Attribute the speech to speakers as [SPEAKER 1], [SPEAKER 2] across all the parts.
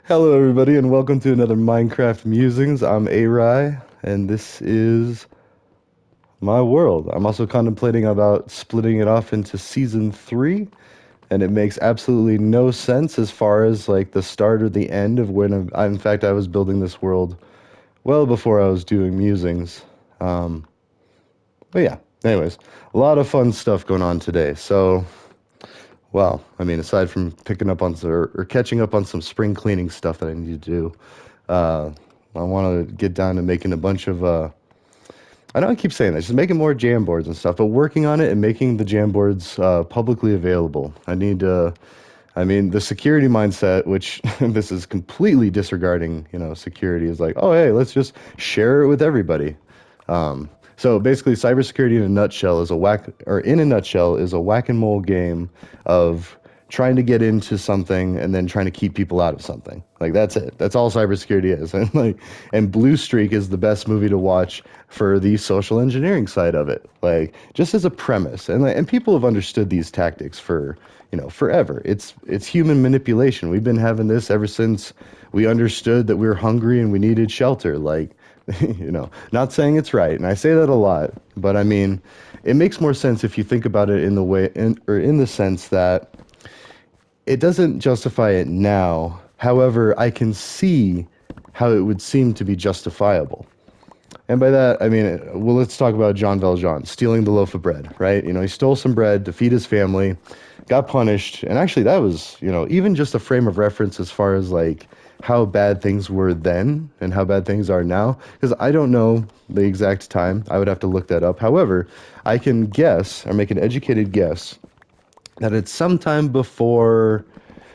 [SPEAKER 1] Hello, everybody, and welcome to another Minecraft Musings. I'm A-Rye, and this is my world. I'm also contemplating about splitting it off into season three, and it makes absolutely no sense as far as like the start or the end of when in fact, I was building this world well before I was doing Musings. Um, but yeah, anyways, a lot of fun stuff going on today. So, well, I mean, aside from picking up on or catching up on some spring cleaning stuff that I need to do. Uh, I want to get down to making a bunch of. I know I keep saying this, just making more Jamboards and stuff, but working on it and making the Jamboards publicly available. I need to. I mean, the security mindset, which this is completely disregarding, security is like, oh, hey, let's just share it with everybody. So basically, cybersecurity in a nutshell is a whack and mole game of trying to get into something and then trying to keep people out of something. Like that's it. That's all cybersecurity is. And Blue Streak is the best movie to watch for the social engineering side of it. Like just as a premise, and people have understood these tactics for forever. It's human manipulation. We've been having this ever since we understood that we were hungry and we needed shelter. Like not saying it's right, and I say that a lot, but I mean, it makes more sense if you think about it in the sense that it doesn't justify it now. However, I can see how it would seem to be justifiable. And by that, I mean, well, let's talk about Jean Valjean stealing the loaf of bread, right? He stole some bread to feed his family, got punished. And actually, that was, even just a frame of reference as far as like how bad things were then and how bad things are now. Because I don't know the exact time. I would have to look that up. However, I can guess or make an educated guess that it's sometime before,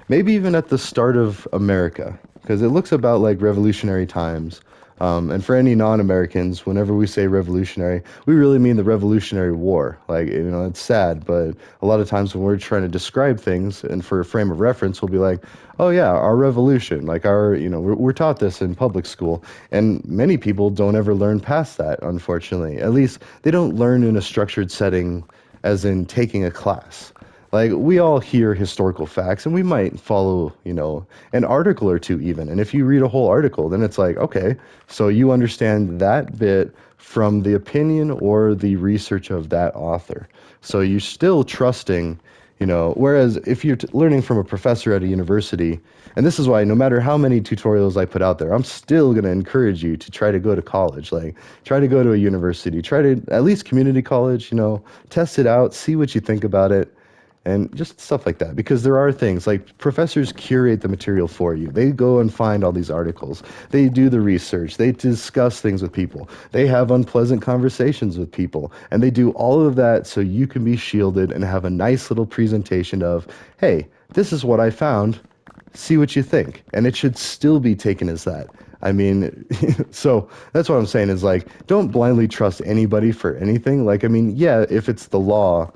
[SPEAKER 1] maybe even at the start of America, because it looks about like revolutionary times. And for any non-Americans, whenever we say revolutionary, we really mean the Revolutionary War. Like, it's sad, but a lot of times when we're trying to describe things and for a frame of reference, we'll be like, oh yeah, our revolution, like we're taught this in public school. And many people don't ever learn past that, unfortunately. At least they don't learn in a structured setting, as in taking a class. Like we all hear historical facts and we might follow, an article or two even. And if you read a whole article, then it's like, okay, so you understand that bit from the opinion or the research of that author. So you're still trusting, whereas if you're learning from a professor at a university, and this is why no matter how many tutorials I put out there, I'm still going to encourage you to try to go to college, like try to go to a university, try to at least community college, test it out, see what you think about it and just stuff like that. Because there are things like professors curate the material for you. They go and find all these articles. They do the research. They discuss things with people. They have unpleasant conversations with people. And they do all of that so you can be shielded and have a nice little presentation of, hey, this is what I found. See what you think. And it should still be taken as that. I mean, so that's what I'm saying is like, don't blindly trust anybody for anything. Like, I mean, yeah, if it's the law,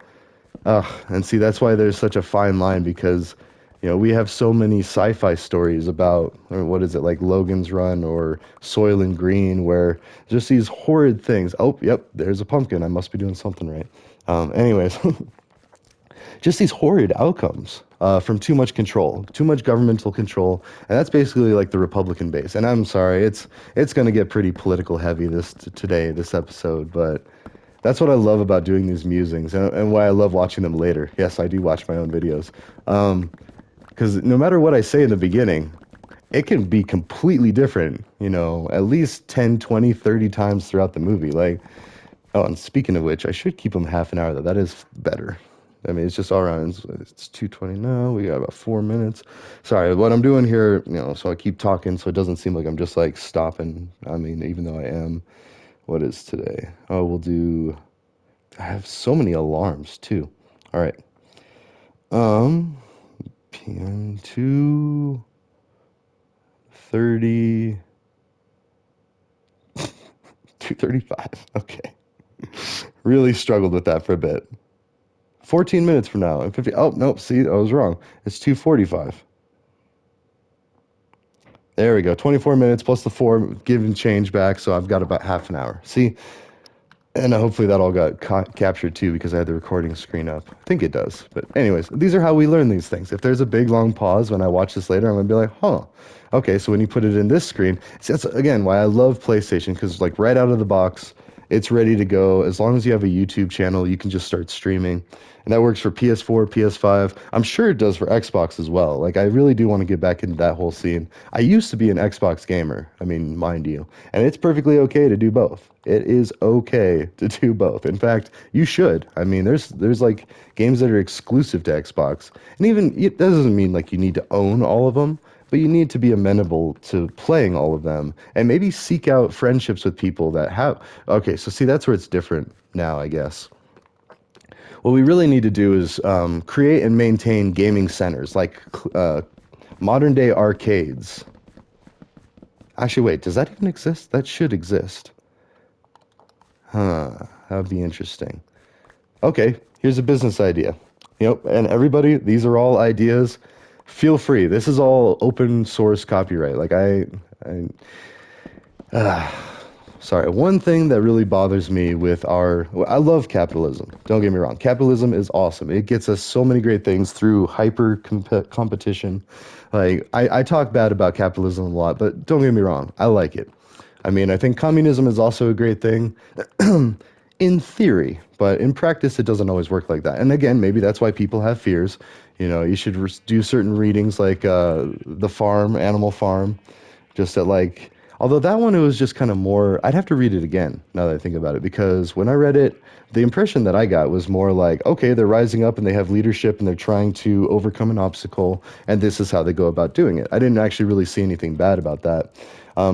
[SPEAKER 1] and see, that's why there's such a fine line because, we have so many sci-fi stories about, or what is it, like Logan's Run or Soylent Green, where just these horrid things. Oh, yep, there's a pumpkin. I must be doing something right. Anyways, just these horrid outcomes from too much control, too much governmental control, and that's basically like the Republican base. And I'm sorry, it's going to get pretty political heavy this episode, but that's what I love about doing these musings and why I love watching them later. Yes, I do watch my own videos. Because no matter what I say in the beginning, it can be completely different, at least 10, 20, 30 times throughout the movie. Like, oh, and speaking of which, I should keep them half an hour though. That is better. I mean, it's just all around. It's 2:20 now. We got about 4 minutes. Sorry, what I'm doing here, so I keep talking so it doesn't seem like I'm just like stopping. I mean, even though I am. What is today? Oh, we'll do. I have so many alarms too. All right. Um, PM 2:30, 2:35. Okay. Really struggled with that for a bit. 14 minutes from now. And 50. Oh, nope. See, I was wrong. It's 2:45. There we go. 24 minutes plus the four, give and change back. So I've got about half an hour. See, And hopefully that all got captured too because I had the recording screen up. I think it does. But anyways, these are how we learn these things. If there's a big long pause when I watch this later, I'm gonna be like, huh. Okay, so when you put it in this screen, see, that's again why I love PlayStation because like right out of the box, it's ready to go. As long as you have a YouTube channel, you can just start streaming. And that works for PS4, PS5. I'm sure it does for Xbox as well. Like I really do want to get back into that whole scene. I used to be an Xbox gamer. I mean, mind you. And it's perfectly okay to do both. It is okay to do both. In fact, you should. I mean, there's like games that are exclusive to Xbox. And even it doesn't mean like you need to own all of them, but you need to be amenable to playing all of them and maybe seek out friendships with people that have. Okay, so see, that's where it's different now, I guess. What we really need to do is create and maintain gaming centers like modern day arcades. Actually, wait, does that even exist? That should exist. Huh, that would be interesting. Okay, here's a business idea. Yep, and everybody, these are all ideas. Feel free. This is all open source copyright. Like I sorry, one thing that really bothers me with our, well, I love capitalism. Don't get me wrong. Capitalism is awesome. It gets us so many great things through hyper competition. Like, I talk bad about capitalism a lot, but don't get me wrong. I like it. I mean, I think communism is also a great thing in theory, but in practice, it doesn't always work like that. And again, maybe that's why people have fears. You know, you should do certain readings like The Farm, Animal Farm, just at like, although that one, it was just kind of more, I'd have to read it again now that I think about it, because when I read it, the impression that I got was more like, okay, they're rising up and they have leadership and they're trying to overcome an obstacle, and this is how they go about doing it. I didn't actually really see anything bad about that.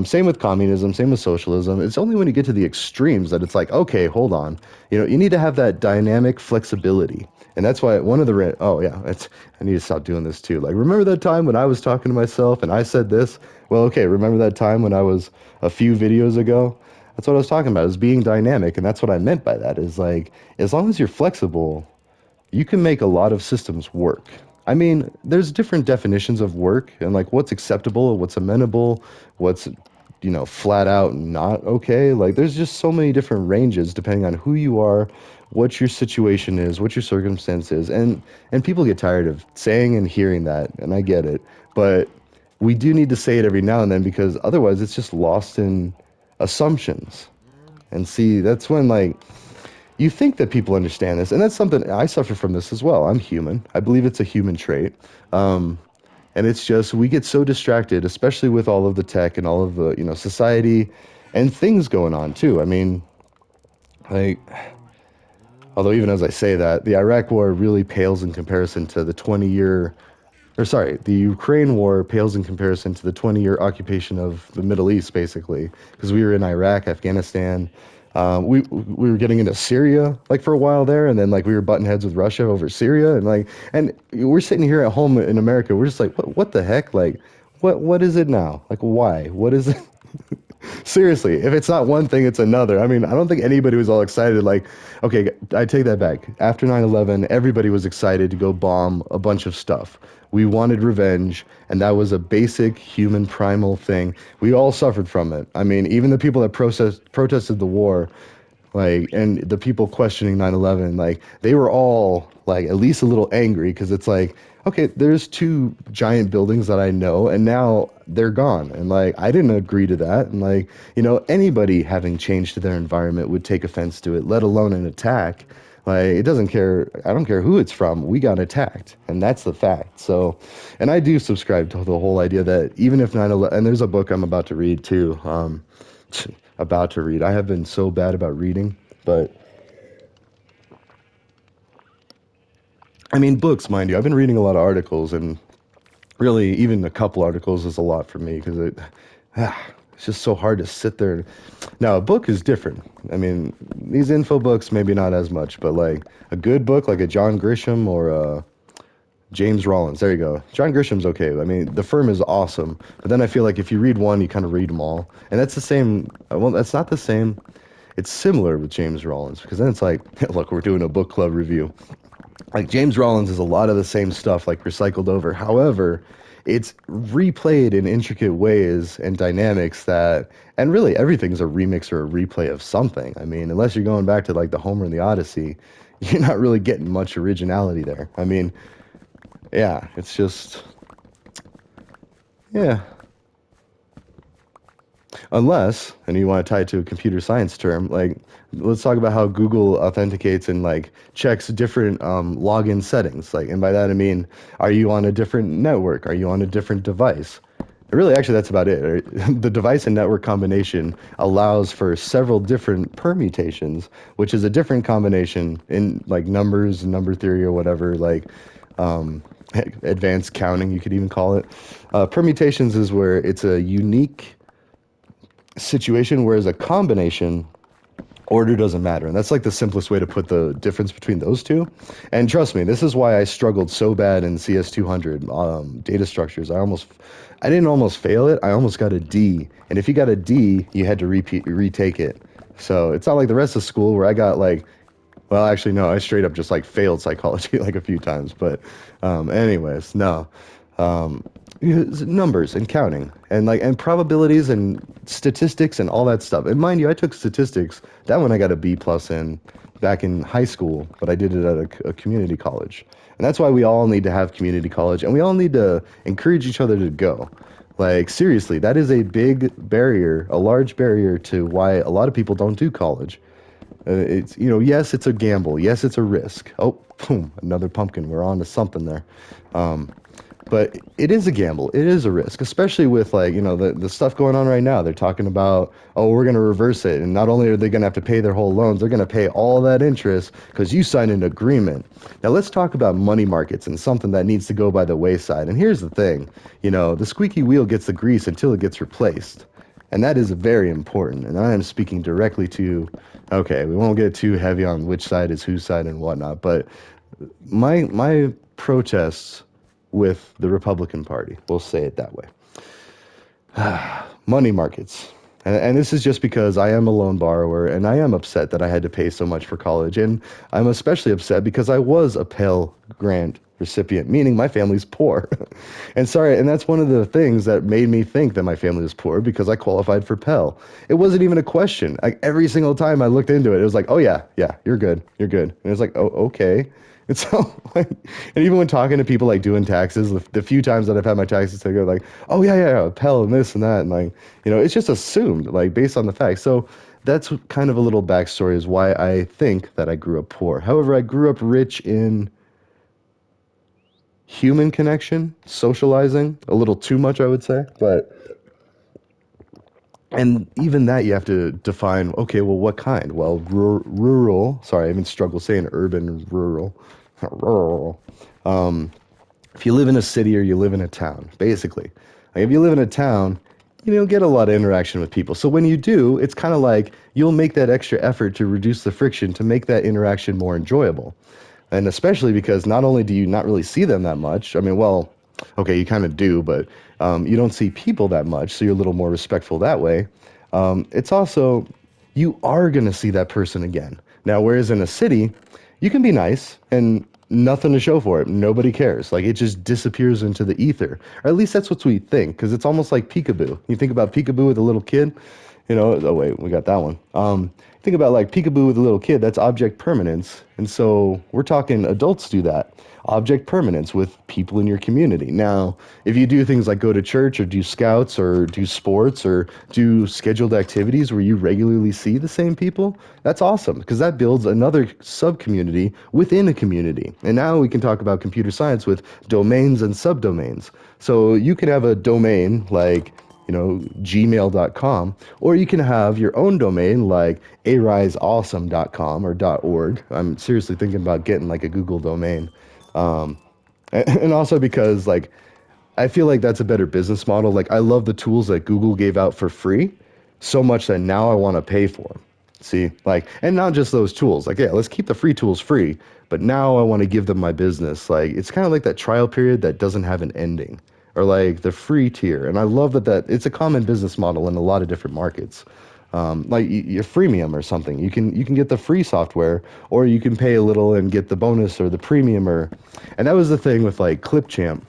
[SPEAKER 1] Same with communism, same with socialism. It's only when you get to the extremes that it's like, okay, hold on. You know, you need to have that dynamic flexibility. And that's why one of the, oh yeah, I need to stop doing this too. Like, remember that time when I was talking to myself and I said this? Well, okay, remember that time when I was a few videos ago? That's what I was talking about, is being dynamic. And that's what I meant by that, is like, as long as you're flexible, you can make a lot of systems work. I mean, there's different definitions of work and like what's acceptable, what's amenable, what's, you know, flat out not okay. Like there's just so many different ranges depending on who you are, what your situation is, what your circumstance is. And people get tired of saying and hearing that, and I get it. But we do need to say it every now and then because otherwise it's just lost in assumptions. And see, that's when like you think that people understand this, and that's something I suffer from this as well. I'm human. I believe it's a human trait. Um, and it's just we get so distracted, especially with all of the tech and all of the, you know, society and things going on too. I mean, like, although even as I say that, the Iraq War really pales in comparison to the 20-year, or sorry, the Ukraine war pales in comparison to the 20-year occupation of the Middle East, basically, because we were in Iraq, Afghanistan. We were getting into Syria like for a while there, and then like we were butting heads with Russia over Syria, and like, and we're sitting here at home in America, we're just like, what the heck, like, what is it now? Like, why? What is it? Seriously, if it's not one thing, it's another. I mean, I don't think anybody was all excited. Like, okay, I take that back. After 9/11, everybody was excited to go bomb a bunch of stuff. We wanted revenge, and that was a basic human primal thing. We all suffered from it. I mean, even the people that protested the war, like, and the people questioning 9/11, like they were all like at least a little angry because it's like, okay, there's two giant buildings that I know and now they're gone, and like I didn't agree to that, and like, you know, anybody having changed to their environment would take offense to it, let alone an attack. Like, it doesn't care, I don't care who it's from, we got attacked, and that's the fact. So, and I do subscribe to the whole idea that even if 9/11, and there's a book I'm about to read too, about to read. I have been so bad about reading, but I mean, books, mind you. I've been reading a lot of articles, and really, even a couple articles is a lot for me because it's just so hard to sit there. Now, a book is different. I mean, these info books, maybe not as much, but like a good book, like a John Grisham or a James Rollins. There you go. John Grisham's okay. I mean, The Firm is awesome, but then I feel like if you read one, you kind of read them all, and that's the same. Well, that's not the same. It's similar with James Rollins because then it's like, look, we're doing a book club review. Like James Rollins is a lot of the same stuff, like recycled over. However, it's replayed in intricate ways and dynamics that, and really everything's a remix or a replay of something. I mean, unless you're going back to like the Homer and the Odyssey, you're not really getting much originality there. I mean, yeah, it's just, yeah. Unless, and you want to tie it to a computer science term, like let's talk about how Google authenticates and like checks different login settings. Like, and by that I mean, are you on a different network? Are you on a different device? Really, actually, that's about it. Right? The device and network combination allows for several different permutations, which is a different combination in like numbers, number theory, or whatever, like um, advanced counting, you could even call it. Permutations is where it's a unique situation, whereas a combination order doesn't matter. And that's like the simplest way to put the difference between those two. And trust me, this is why I struggled so bad in CS200 data structures. I didn't almost fail it. I almost got a D. And if you got a D, you had to retake it. So it's not like the rest of school where I got like, well, actually, no, I straight up just like failed psychology like a few times. But anyways, no. Um, numbers and counting and like and probabilities and statistics and all that stuff. And mind you, I took statistics. That one I got a B plus in back in high school, but I did it at a community college. And that's why we all need to have community college and we all need to encourage each other to go. Like seriously, that is a big barrier, a large barrier to why a lot of people don't do college. It's, you know, yes, it's a gamble. Yes, it's a risk. Oh, boom, another pumpkin. We're on to something there. Um, but it is a gamble. It is a risk, especially with like, you know, the stuff going on right now. They're talking about, oh, we're going to reverse it. And not only are they going to have to pay their whole loans, they're going to pay all that interest because you signed an agreement. Now let's talk about money markets and something that needs to go by the wayside. And here's the thing, you know, the squeaky wheel gets the grease until it gets replaced. And that is very important. And I am speaking directly to, okay, we won't get too heavy on which side is whose side and whatnot, but my protests with the Republican Party, we'll say it that way. Money markets. And this is just because I am a loan borrower and I am upset that I had to pay so much for college. And I'm especially upset because I was a Pell Grant recipient, meaning my family's poor. And that's one of the things that made me think that my family was poor because I qualified for Pell. It wasn't even a question. Like every single time I looked into it, it was like, oh yeah, yeah, you're good, you're good. And it's like, oh, okay. And so, like, and even when talking to people like doing taxes, the few times that I've had my taxes taken, like, oh yeah, yeah, yeah, Pell and this and that, and like, you know, it's just assumed, like, based on the facts. So that's kind of a little backstory is why I think that I grew up poor. However, I grew up rich in human connection, socializing, a little too much, I would say, but. And even that you have to define, okay, well, what kind? Well, rural, sorry, I even struggle saying urban, rural, rural. Um, if you live in a city or you live in a town, basically. Like if you live in a town, you don't get a lot of interaction with people. So when you do, it's kind of like you'll make that extra effort to reduce the friction to make that interaction more enjoyable. And especially because not only do you not really see them that much, I mean, well, okay, you kind of do, but you don't see people that much, so you're a little more respectful that way. It's also, you are going to see that person again. Now, whereas in a city, you can be nice and nothing to show for it. Nobody cares. Like it just disappears into the ether. Or at least that's what we think, because it's almost like peekaboo. You think about peekaboo with a little kid, you know, oh wait, we got that one. Think about like peekaboo with a little kid, that's object permanence. And so we're talking adults do that. Object permanence with people in your community. Now, if you do things like go to church or do scouts or do sports or do scheduled activities where you regularly see the same people, that's awesome because that builds another sub community within a community. And now we can talk about computer science with domains and subdomains. So you can have a domain like, you know, gmail.com, or you can have your own domain like ariesawesome.com or .org. I'm seriously thinking about getting like a Google domain. And also because like I feel like that's a better business model. Like I love the tools that Google gave out for free so much that now I want to pay for them. See, like, and not just those tools. Like, yeah, let's keep the free tools free, but now I want to give them my business. Like, it's kind of like that trial period that doesn't have an ending, or like the free tier. And I love that it's a common business model in a lot of different markets. Like your freemium or something, you can get the free software, or you can pay a little and get the bonus or the premium. And that was the thing with like Clipchamp.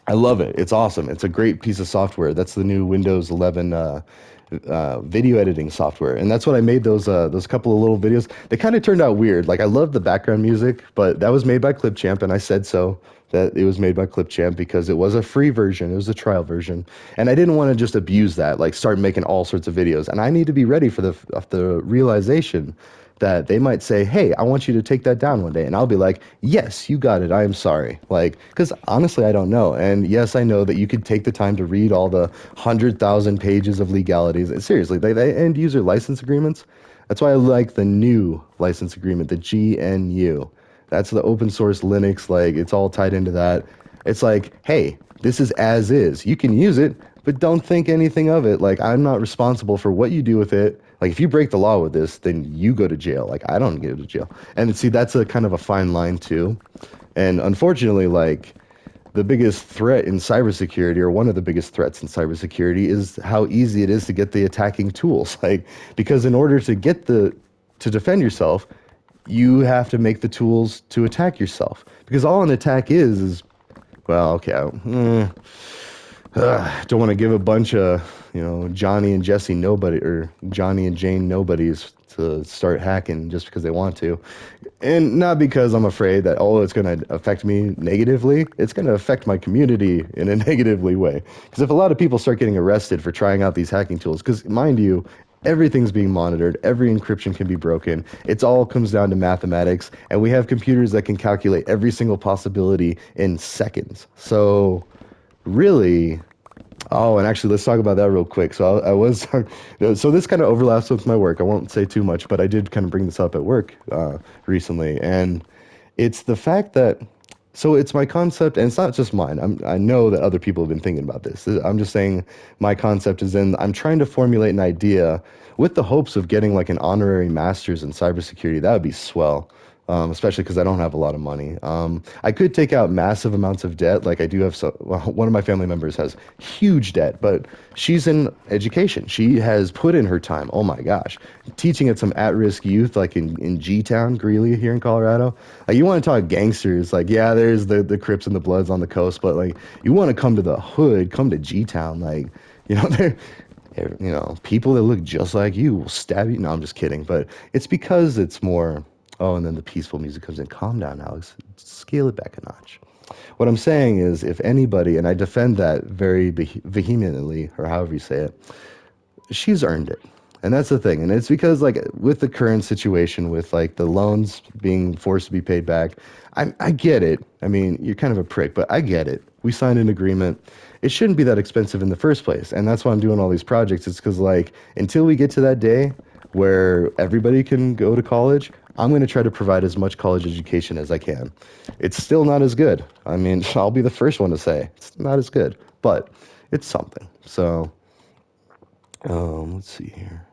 [SPEAKER 1] I love it. It's awesome. It's a great piece of software. That's the new Windows 11 video editing software, and that's what I made those couple of little videos. They kind of turned out weird. Like I love the background music, but that was made by Clipchamp, and I said so that it was made by Clipchamp because it was a free version. It was a trial version, and I didn't want to just abuse that, like start making all sorts of videos. And I need to be ready for the realization that they might say, "Hey, I want you to take that down one day." And I'll be like, "Yes, you got it. I am sorry." Like, because honestly, I don't know. And yes, I know that you could take the time to read all the 100,000 pages of legalities. And seriously, they end user license agreements. That's why I like the new license agreement, the GNU. That's the open source Linux. Like, it's all tied into that. It's like, hey, this is as is. You can use it, but don't think anything of it. Like, I'm not responsible for what you do with it. Like, if you break the law with this, then you go to jail. Like, I don't go to jail. And see, that's a kind of a fine line too. And unfortunately, like, the biggest threat in cybersecurity, or one of the biggest threats in cybersecurity, is how easy it is to get the attacking tools. Like, because in order to get to defend yourself, you have to make the tools to attack yourself. Because all an attack is well, okay, don't want to give a bunch of, Johnny and Jesse nobody, or Johnny and Jane nobodies to start hacking just because they want to. And not because I'm afraid that, oh, it's going to affect me negatively. It's going to affect my community in a negatively way. Because if a lot of people start getting arrested for trying out these hacking tools, because mind you, everything's being monitored, every encryption can be broken. It's all comes down to mathematics, and we have computers that can calculate every single possibility in seconds. So really, oh, and actually, let's talk about that real quick. So I was, so this kind of overlaps with my work. I won't say too much, but I did kind of bring this up at work recently, and it's the fact that, so it's my concept, and it's not just mine. I know that other people have been thinking about this. I'm just saying my concept is in, I'm trying to formulate an idea with the hopes of getting like an honorary master's in cybersecurity. That would be swell. Especially because I don't have a lot of money. I could take out massive amounts of debt. Like I do have well, one of my family members has huge debt, but she's in education. She has put in her time. Oh my gosh. Teaching at some at-risk youth, like in G-Town, Greeley here in Colorado. Like you want to talk gangsters, like, yeah, there's the Crips and the Bloods on the coast, but like you want to come to the hood, come to G-Town, like, they're, people that look just like you will stab you. No, I'm just kidding. But it's because it's more, oh, and then the peaceful music comes in. Calm down, Alex. Scale it back a notch. What I'm saying is, if anybody, and I defend that very vehemently, or however you say it, she's earned it. And that's the thing. And it's because, like, with the current situation, with like the loans being forced to be paid back, I get it. I mean, you're kind of a prick, but I get it. We signed an agreement. It shouldn't be that expensive in the first place. And that's why I'm doing all these projects. It's because, like, until we get to that day where everybody can go to college, I'm going to try to provide as much college education as I can. It's still not as good. I mean, I'll be the first one to say it's not as good, but it's something. So, let's see here.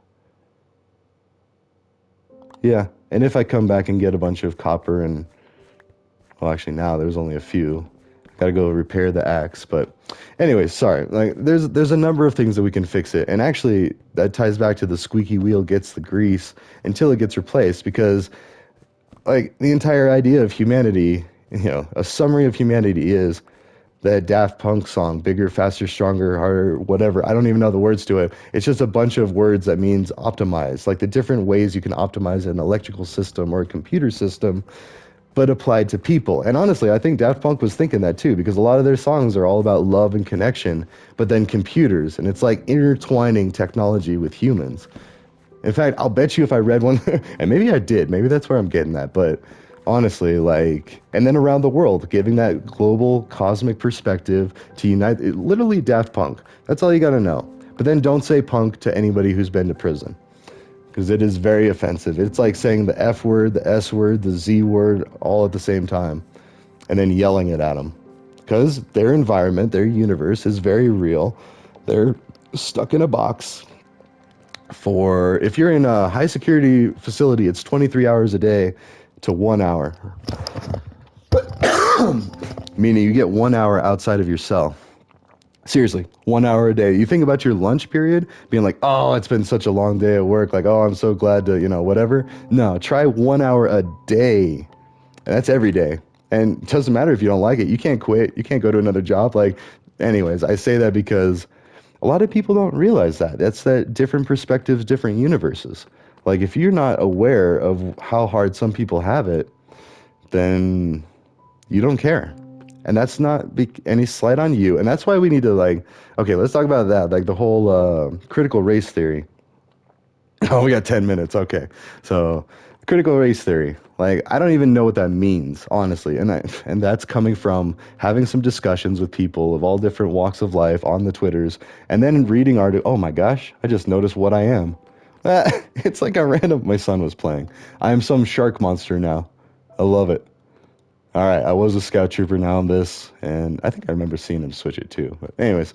[SPEAKER 1] Yeah, and if I come back and get a bunch of copper and, well, actually now there's only a few. Got to go repair the axe, but anyways, sorry. Like there's a number of things that we can fix it, and actually that ties back to the squeaky wheel gets the grease until it gets replaced, because like the entire idea of humanity, a summary of humanity is that Daft Punk song, bigger, faster, stronger, harder, whatever. I don't even know the words to it. It's just a bunch of words that means optimize, like the different ways you can optimize an electrical system or a computer system, but applied to people. And honestly, I think Daft Punk was thinking that too, because a lot of their songs are all about love and connection, but then computers, and it's like intertwining technology with humans. In fact, I'll bet you if I read one, and maybe I did, maybe that's where I'm getting that, but honestly, like, and then around the world, giving that global cosmic perspective to unite, literally Daft Punk. That's all you gotta know. But then don't say punk to anybody who's been to prison, because it is very offensive. It's like saying the F word, the S word, the Z word, all at the same time, and then yelling it at them. Because their environment, their universe is very real. They're stuck in a box for, if you're in a high security facility, it's 23 hours a day to 1 hour. Meaning you get 1 hour outside of your cell. Seriously, 1 hour a day. You think about your lunch period being like, oh, it's been such a long day at work. Like, oh, I'm so glad to, whatever. No, try 1 hour a day. And that's every day. And it doesn't matter if you don't like it. You can't quit. You can't go to another job. Like, anyways, I say that because a lot of people don't realize that. That's that different perspectives, different universes. Like, if you're not aware of how hard some people have it, then you don't care. And that's not any slight on you. And that's why we need to, like, okay, let's talk about that. Like the whole critical race theory. Oh, we got 10 minutes. Okay. So, critical race theory. Like, I don't even know what that means, honestly. And that's coming from having some discussions with people of all different walks of life on the Twitters, and then reading articles. Oh my gosh, I just noticed what I am. It's like a random. My son was playing. I am some shark monster now. I love it. All right, I was a scout trooper, now I'm this, and I think I remember seeing him switch it too. But anyways,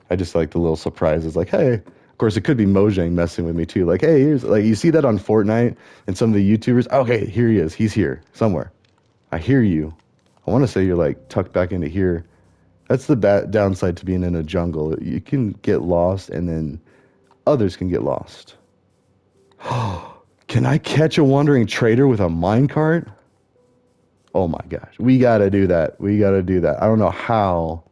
[SPEAKER 1] I just like the little surprises, like, hey, of course it could be Mojang messing with me too. Like, hey, here's like you see that on Fortnite and some of the YouTubers. Okay, here he is. He's here somewhere. I hear you. I want to say you're like tucked back into here. That's the downside to being in a jungle. You can get lost, and then others can get lost. Can I catch a wandering trader with a minecart? Oh my gosh, we gotta do that. We gotta do that. I don't know how.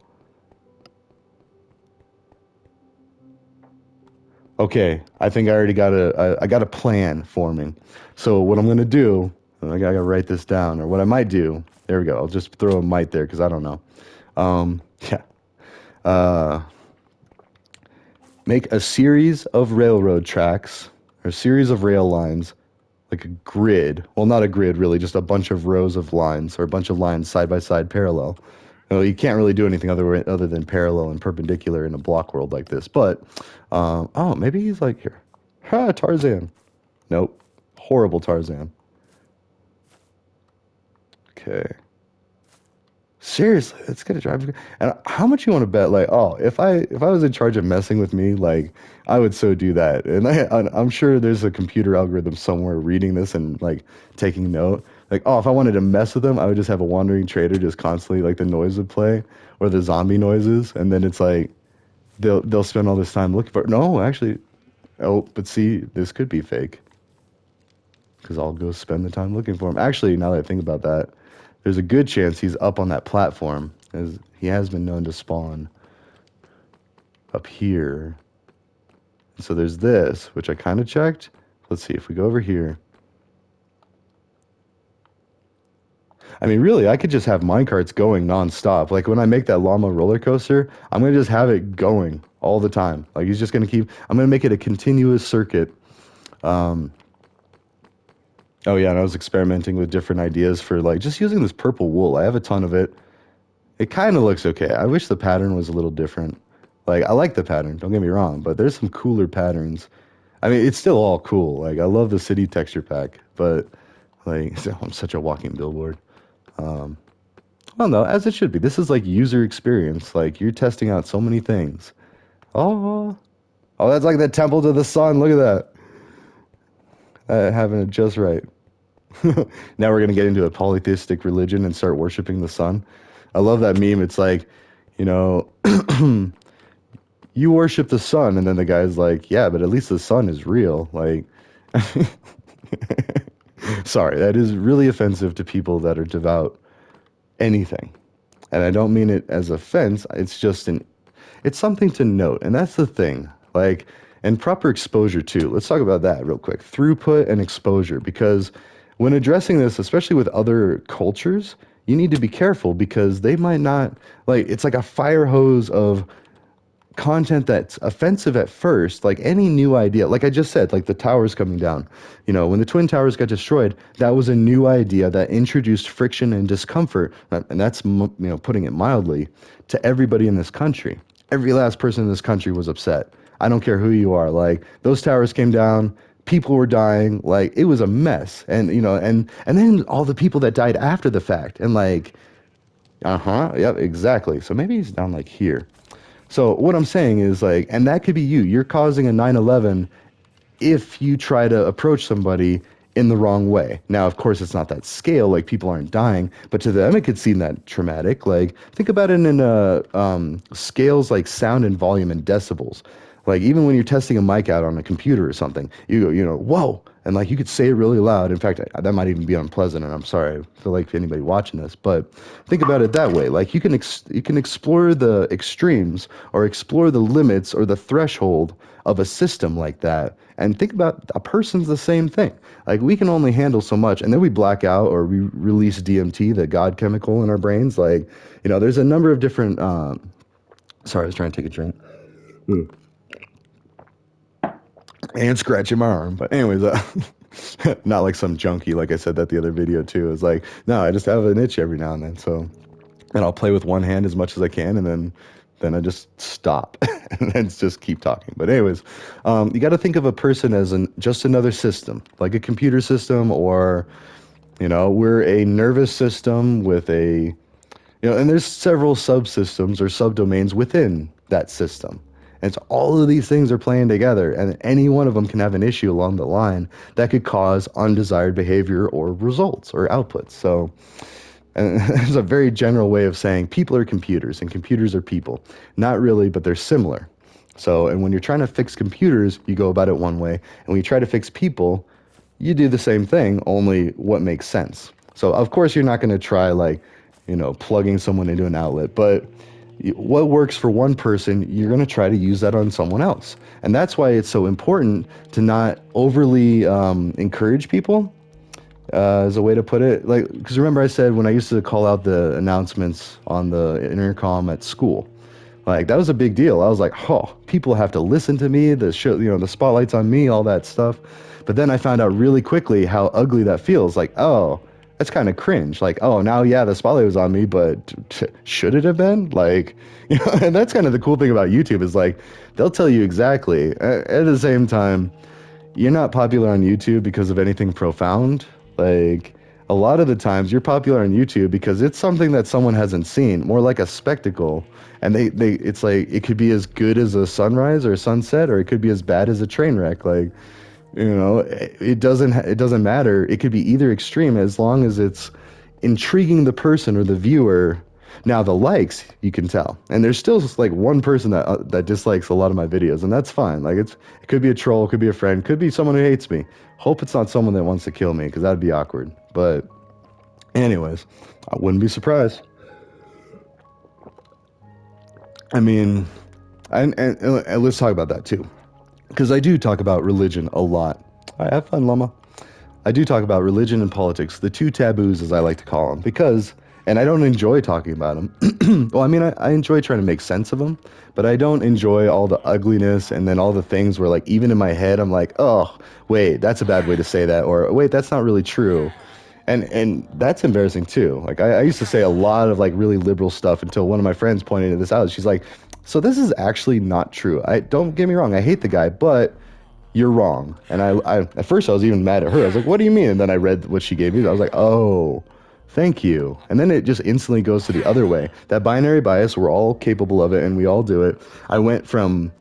[SPEAKER 1] Okay, I think I already got I got a plan forming. So what I'm gonna do, I gotta write this down, or what I might do. There we go. I'll just throw a might there because I don't know. Yeah. Uh, make a series of railroad tracks or a series of rail lines, like a grid. Well, not a grid really, just a bunch of rows of lines or a bunch of lines side by side parallel. You can't really do anything other than parallel and perpendicular in a block world like this. But oh, maybe he's like here. Ha, Tarzan. Nope. Horrible Tarzan. Okay. Seriously, that's gonna drive me. And how much you want to bet? Like, oh, if I was in charge of messing with me, like, I would so do that. And I'm sure there's a computer algorithm somewhere reading this and like taking note. Like, oh, if I wanted to mess with them, I would just have a wandering trader just constantly like the noise would play or the zombie noises, and then it's like they'll spend all this time looking for it. No, actually, oh, but see, this could be fake because I'll go spend the time looking for him. Actually, now that I think about that, there's a good chance he's up on that platform, as he has been known to spawn up here. So there's this, which I kind of checked. Let's see if we go over here. I mean, really, I could just have minecarts going nonstop. Like when I make that llama roller coaster, I'm gonna just have it going all the time. Like he's just gonna keep. I'm gonna make it a continuous circuit. Um, oh yeah, and I was experimenting with different ideas for like just using this purple wool. I have a ton of it. It kind of looks okay. I wish the pattern was a little different. Like I like the pattern, don't get me wrong, but there's some cooler patterns. I mean, it's still all cool. Like I love the city texture pack, but like I'm such a walking billboard. Um, well, no, as it should be. This is like user experience. Like you're testing out so many things. Oh, oh, that's like the temple to the sun. Look at that. Having it just right. Now we're gonna get into a polytheistic religion and start worshiping the sun. I love that meme. It's like, you know, you worship the sun, and then the guy's like, yeah, but at least the sun is real. Like, sorry, that is really offensive to people that are devout anything. And I don't mean it as offense. It's just it's something to note. And that's the thing. Like, and proper exposure too. Let's talk about that real quick. Throughput and exposure, because when addressing this, especially with other cultures, you need to be careful because they might not like it's like a fire hose of content that's offensive at first, like any new idea, like I just said, like the towers coming down. You know, when the Twin Towers got destroyed, that was a new idea that introduced friction and discomfort, and that's, putting it mildly, to everybody in this country. Every last person in this country was upset. I don't care who you are. Like, those towers came down, people were dying, like, it was a mess. And, and then all the people that died after the fact, and like, yep, exactly. So maybe he's down like here. So what I'm saying is like, and that could be you. You're causing a 9/11 if you try to approach somebody in the wrong way. Now, of course, it's not that scale. Like people aren't dying, but to them, it could seem that traumatic. Like think about it in scales like sound and volume and decibels. Like even when you're testing a mic out on a computer or something, you go, you know, whoa, and like you could say it really loud. In fact, that might even be unpleasant. And I'm sorry, I feel like anybody watching this, but think about it that way. Like you can explore the extremes or explore the limits or the threshold of a system like that. And think about a person's the same thing. Like we can only handle so much, and then we black out or we release DMT, the God chemical in our brains. Like, you know, there's a number of different. Sorry, I was trying to take a drink. And scratching my arm. But anyways, not like some junkie, like I said that the other video too. It's like, no, I just have an itch every now and then. So, and I'll play with one hand as much as I can, and then I just stop and then just keep talking. But anyways, you got to think of a person as just another system, like a computer system, or you know, we're a nervous system with a you know, and there's several subsystems or subdomains within that system. And so all of these things are playing together, and any one of them can have an issue along the line that could cause undesired behavior or results or outputs. So, and it's a very general way of saying people are computers and computers are people. Not really, but they're similar. So, and when you're trying to fix computers, you go about it one way. And when you try to fix people, you do the same thing, only what makes sense. So of course you're not going to try like, you know, plugging someone into an outlet, but what works for one person, you're going to try to use that on someone else. And that's why it's so important to not overly encourage people, as a way to put it. Like, because remember I said when I used to call out the announcements on the intercom at school, like that was a big deal. I was like, oh, people have to listen to me. The show, you know, the spotlight's on me, all that stuff. But then I found out really quickly how ugly that feels. Like, oh, that's kind of cringe. Like, oh, now yeah, the spotlight was on me, but should it have been? Like, you know, and that's kind of the cool thing about YouTube is like they'll tell you exactly. At the same time, you're not popular on YouTube because of anything profound. Like a lot of the times you're popular on YouTube because it's something that someone hasn't seen, more like a spectacle. And it's like it could be as good as a sunrise or a sunset, or it could be as bad as a train wreck. Like, you know, it doesn't matter. It could be either extreme as long as it's intriguing the person or the viewer. Now the likes, you can tell, and there's still just like one person that dislikes a lot of my videos, and that's fine. Like it could be a troll, could be a friend, could be someone who hates me. Hope it's not someone that wants to kill me, because that'd be awkward. But anyways, I wouldn't be surprised. I mean, and let's talk about that too, because I do talk about religion a lot. I have fun, llama. I do talk about religion and politics, the two taboos, as I like to call them, because, and I don't enjoy talking about them. Well, I mean, I enjoy trying to make sense of them, but I don't enjoy all the ugliness and then all the things where, like, even in my head, I'm like, oh, wait, that's a bad way to say that, or wait, that's not really true. And that's embarrassing too. Like I used to say a lot of like really liberal stuff until one of my friends pointed this out. She's like, so this is actually not true. I don't get me wrong, I hate the guy, but you're wrong. And I at first I was even mad at her. I was like, what do you mean? And then I read what she gave me. I was like, oh, thank you. And then it just instantly goes to the other way. That binary bias, we're all capable of it and we all do it. I went from,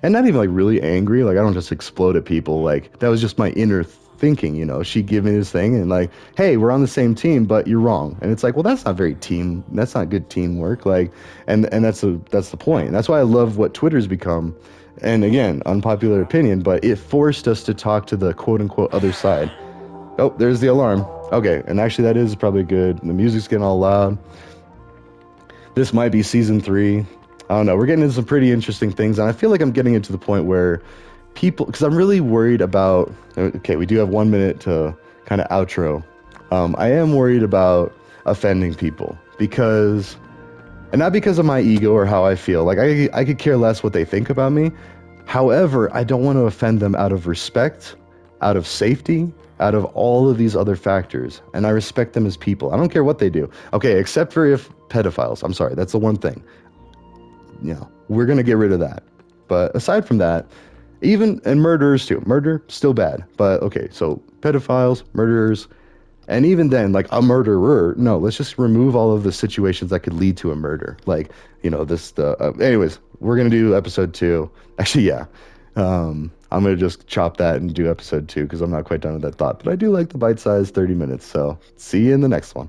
[SPEAKER 1] and not even like really angry, like I don't just explode at people. Like that was just my inner thinking, you know. She gave me this thing and like, hey, we're on the same team, but you're wrong. And it's like, well, that's not very team, that's not good teamwork. Like, and that's the point. And that's why I love what Twitter's become. And again, unpopular opinion, but it forced us to talk to the quote unquote other side. Oh, there's the alarm. Okay, and actually that is probably good. The music's getting all loud. This might be season 3. I don't know. We're getting into some pretty interesting things, and I feel like I'm getting into the point where people, because I'm really worried about, okay, we do have 1 minute to kind of outro. I am worried about offending people because, and not because of my ego or how I feel. Like I could care less what they think about me. However, I don't want to offend them out of respect, out of safety, out of all of these other factors. And I respect them as people. I don't care what they do. Okay, except for if pedophiles. I'm sorry, that's the one thing. You know, we're going to get rid of that. But aside from that, even, and murderers too. Murder, still bad. But okay, so pedophiles, murderers, and even then, like a murderer, no, let's just remove all of the situations that could lead to a murder. Like, you know, anyways, we're going to do episode 2. Actually, yeah. I'm going to just chop that and do episode 2 because I'm not quite done with that thought. But I do like the bite-sized 30 minutes. So see you in the next one.